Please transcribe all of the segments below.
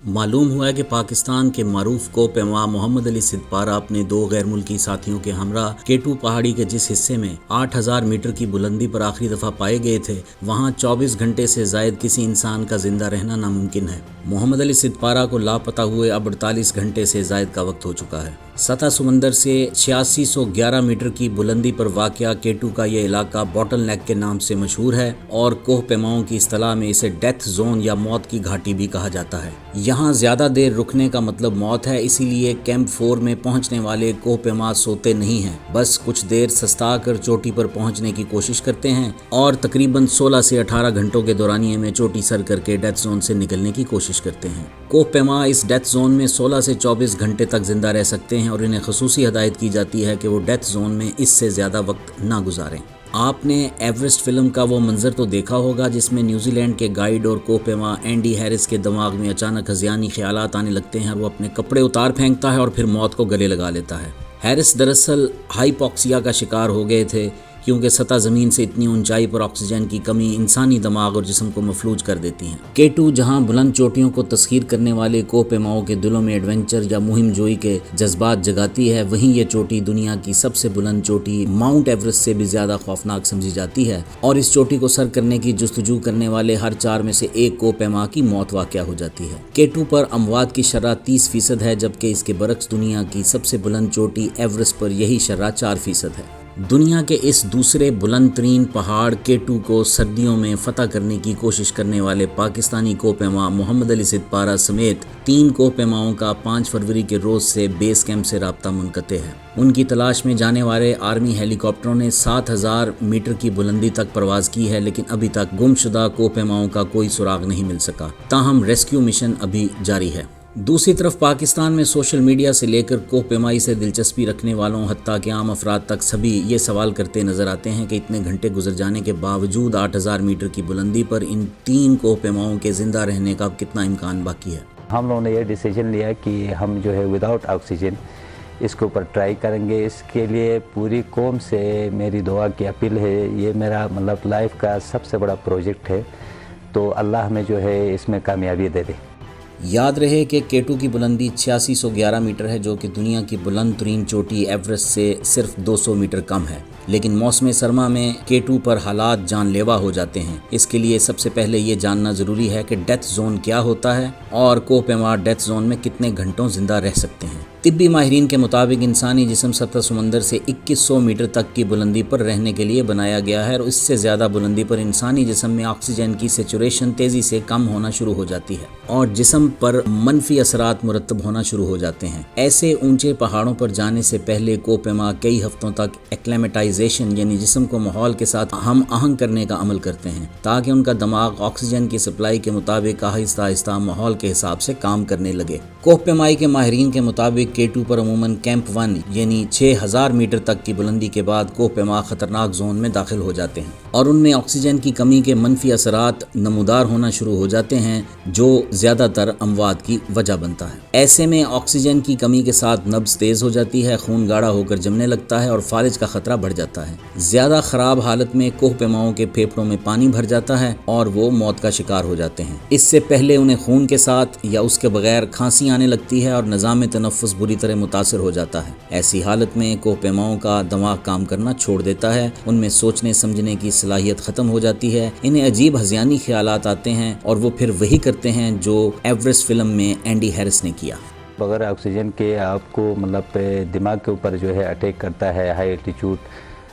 معلوم ہوا ہے کہ پاکستان کے معروف کوہ پیما محمد علی سدپارہ اپنے 2 غیر ملکی ساتھیوں کے ہمراہ کیٹو پہاڑی کے جس حصے میں 8000 میٹر کی بلندی پر آخری دفعہ پائے گئے تھے وہاں 24 گھنٹے سے زائد کسی انسان کا زندہ رہنا ناممکن ہے۔ محمد علی سدپارہ کو لاپتہ ہوئے اب 48 گھنٹے سے زائد کا وقت ہو چکا ہے۔ سطح سمندر سے 8611 میٹر کی بلندی پر واقع کیٹو کا یہ علاقہ باٹل نیک کے نام سے مشہور ہے اور کوہ پیماؤں کی اصطلاح میں اسے ڈیتھ زون یا موت کی گھاٹی بھی کہا جاتا ہے۔ یہاں زیادہ دیر رکنے کا مطلب موت ہے، اسی لیے کیمپ 4 میں پہنچنے والے کوہ پیما سوتے نہیں ہیں، بس کچھ دیر سستا کر چوٹی پر پہنچنے کی کوشش کرتے ہیں اور تقریباً 16 سے 18 گھنٹوں کے دورانیے میں چوٹی سر کر کے ڈیتھ زون سے نکلنے کی کوشش کرتے ہیں۔ کوہ پیما اس ڈیتھ زون میں 16 سے 24 گھنٹے تک زندہ رہ سکتے ہیں اور انہیں خصوصی ہدایت کی جاتی ہے کہ وہ ڈیتھ زون میں اس سے زیادہ وقت نہ گزاریں۔ آپ نے ایورسٹ فلم کا وہ منظر تو دیکھا ہوگا جس میں نیوزی لینڈ کے گائیڈ اور کوہ پیما اینڈی ہیرس کے دماغ میں اچانک ہذیانی خیالات آنے لگتے ہیں اور وہ اپنے کپڑے اتار پھینکتا ہے اور پھر موت کو گلے لگا لیتا ہے۔ ہیرس دراصل ہائپوکسیا کا شکار ہو گئے تھے کیونکہ سطح زمین سے اتنی اونچائی پر آکسیجن کی کمی انسانی دماغ اور جسم کو مفلوج کر دیتی ہیں۔ کیٹو جہاں بلند چوٹیوں کو تسخیر کرنے والے کوہ پیماؤں کے دلوں میں ایڈونچر یا مہم جوئی کے جذبات جگاتی ہے، وہیں یہ چوٹی دنیا کی سب سے بلند چوٹی ماؤنٹ ایورسٹ سے بھی زیادہ خوفناک سمجھی جاتی ہے اور اس چوٹی کو سر کرنے کی جستجو کرنے والے ہر 4 میں سے 1 کوہ پیما کی موت واقع ہو جاتی ہے۔ کیٹو پر اموات کی شرح 30% ہے جبکہ اس کے برعکس دنیا کی سب سے بلند چوٹی ایورسٹ پر یہی شرح 4% ہے۔ دنیا کے اس دوسرے بلند ترین پہاڑ کیٹو کو سردیوں میں فتح کرنے کی کوشش کرنے والے پاکستانی کوہ پیما محمد علی سدپارہ سمیت 3 کوہ پیماؤں کا 5 فروری کے روز سے بیس کیمپ سے رابطہ منقطع ہے۔ ان کی تلاش میں جانے والے آرمی ہیلی کاپٹروں نے 7000 میٹر کی بلندی تک پرواز کی ہے لیکن ابھی تک گم شدہ کوہ پیماؤں کا کوئی سراغ نہیں مل سکا، تاہم ریسکیو مشن ابھی جاری ہے۔ دوسری طرف پاکستان میں سوشل میڈیا سے لے کر کوہ پیمائی سے دلچسپی رکھنے والوں حتیٰ کہ عام افراد تک سبھی یہ سوال کرتے نظر آتے ہیں کہ اتنے گھنٹے گزر جانے کے باوجود 8000 میٹر کی بلندی پر ان 3 کوہ پیماؤں کے زندہ رہنے کا کتنا امکان باقی ہے۔ ہم لوگوں نے یہ ڈیسیجن لیا کہ ہم جو ہے وداؤٹ آکسیجن اس کے اوپر ٹرائی کریں گے۔ اس کے لیے پوری قوم سے میری دعا کی اپیل ہے، یہ میرا لائف کا سب سے بڑا پروجیکٹ ہے، تو اللہ ہمیں جو ہے اس میں کامیابی دے دے۔ یاد رہے کہ کیٹو کی بلندی 8611 میٹر ہے جو کہ دنیا کی بلند ترین چوٹی ایورسٹ سے صرف 200 میٹر کم ہے، لیکن موسم سرما میں کیٹو پر حالات جان لیوا ہو جاتے ہیں۔ اس کے لیے سب سے پہلے یہ جاننا ضروری ہے کہ ڈیتھ زون کیا ہوتا ہے اور کوہ پیما ڈیتھ زون میں کتنے گھنٹوں زندہ رہ سکتے ہیں۔ طبی ماہرین کے مطابق انسانی جسم سطح سمندر سے 2100 میٹر تک کی بلندی پر رہنے کے لیے بنایا گیا ہے اور اس سے زیادہ بلندی پر انسانی جسم میں آکسیجن کی سیچوریشن تیزی سے کم ہونا شروع ہو جاتی ہے اور جسم پر منفی اثرات مرتب ہونا شروع ہو جاتے ہیں۔ ایسے اونچے پہاڑوں پر جانے سے پہلے کوہ پیما کئی ہفتوں تک ایکلیمیٹائزیشن یعنی جسم کو ماحول کے ساتھ ہم آہنگ کرنے کا عمل کرتے ہیں تاکہ ان کا دماغ آکسیجن کی سپلائی کے مطابق آہستہ آہستہ ماحول کے حساب سے کام کرنے لگے۔ کوہ پیمائی کے ماہرین کے مطابق کیٹو پر عموماً کیمپ 1 یعنی 6000 میٹر تک کی بلندی کے بعد کوہ پیما خطرناک زون میں داخل ہو جاتے ہیں اور ان میں آکسیجن کی کمی کے منفی اثرات نمودار ہونا شروع ہو جاتے ہیں جو زیادہ تر اموات کی وجہ بنتا ہے۔ ایسے میں آکسیجن کی کمی کے ساتھ نبض تیز ہو جاتی ہے، خون گاڑھا ہو کر جمنے لگتا ہے اور فالج کا خطرہ بڑھ جاتا ہے۔ زیادہ خراب حالت میں کوہ پیماؤں کے پھیپھڑوں میں پانی بھر جاتا ہے اور وہ موت کا شکار ہو جاتے ہیں۔ اس سے پہلے انہیں خون کے ساتھ یا اس کے بغیر کھانسی آنے لگتی ہے اور نظام تنفس بری طرح متاثر ہو جاتا ہے۔ ایسی حالت میں کوہ پیماؤں کا دماغ کام کرنا چھوڑ دیتا ہے، ان میں سوچنے سمجھنے کی صلاحیت ختم ہو جاتی ہے، انہیں عجیب ہذیانی خیالات آتے ہیں اور وہ پھر وہی کرتے ہیں جو ایورسٹ فلم میں اینڈی ہیرس نے کیا۔ بغیر آکسیجن کے آپ کو دماغ کے اوپر جو ہے اٹیک کرتا ہے ہائی الٹیچیوڈ۔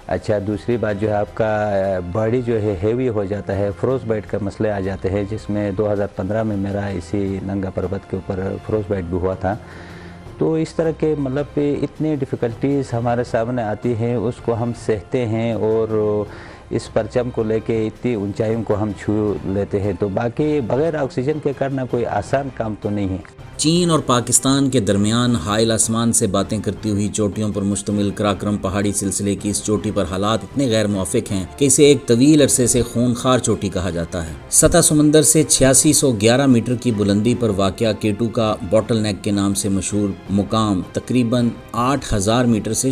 اچھا، دوسری بات جو ہے آپ کا باڈی جو ہے ہیوی ہو جاتا ہے، فروز بائٹ کا مسئلے آ جاتے ہیں، جس میں 2015 میں میرا اسی ننگا پروت کے اوپر فروز بائٹ بھی ہوا تھا۔ تو اس طرح کے اتنی ڈیفیکلٹیز ہمارے سامنے آتی ہیں، اس کو ہم سہتے ہیں اور اس پرچم کو لے کے اتنی اونچائیوں کو ہم چھو لیتے ہیں، تو باقی بغیر آکسیجن کے کرنا کوئی آسان کام تو نہیں ہے۔ چین اور پاکستان کے درمیان حائل آسمان سے باتیں کرتی ہوئی چوٹیوں پر مشتمل کراکرم پہاڑی سلسلے کی اس چوٹی پر حالات اتنے غیر موافق ہیں کہ اسے ایک طویل عرصے سے خونخوار چوٹی کہا جاتا ہے۔ سطح سمندر سے 8611 میٹر کی بلندی پر واقع کیٹو کا باٹل نیک کے نام سے مشہور مقام تقریباً 8000 میٹر سے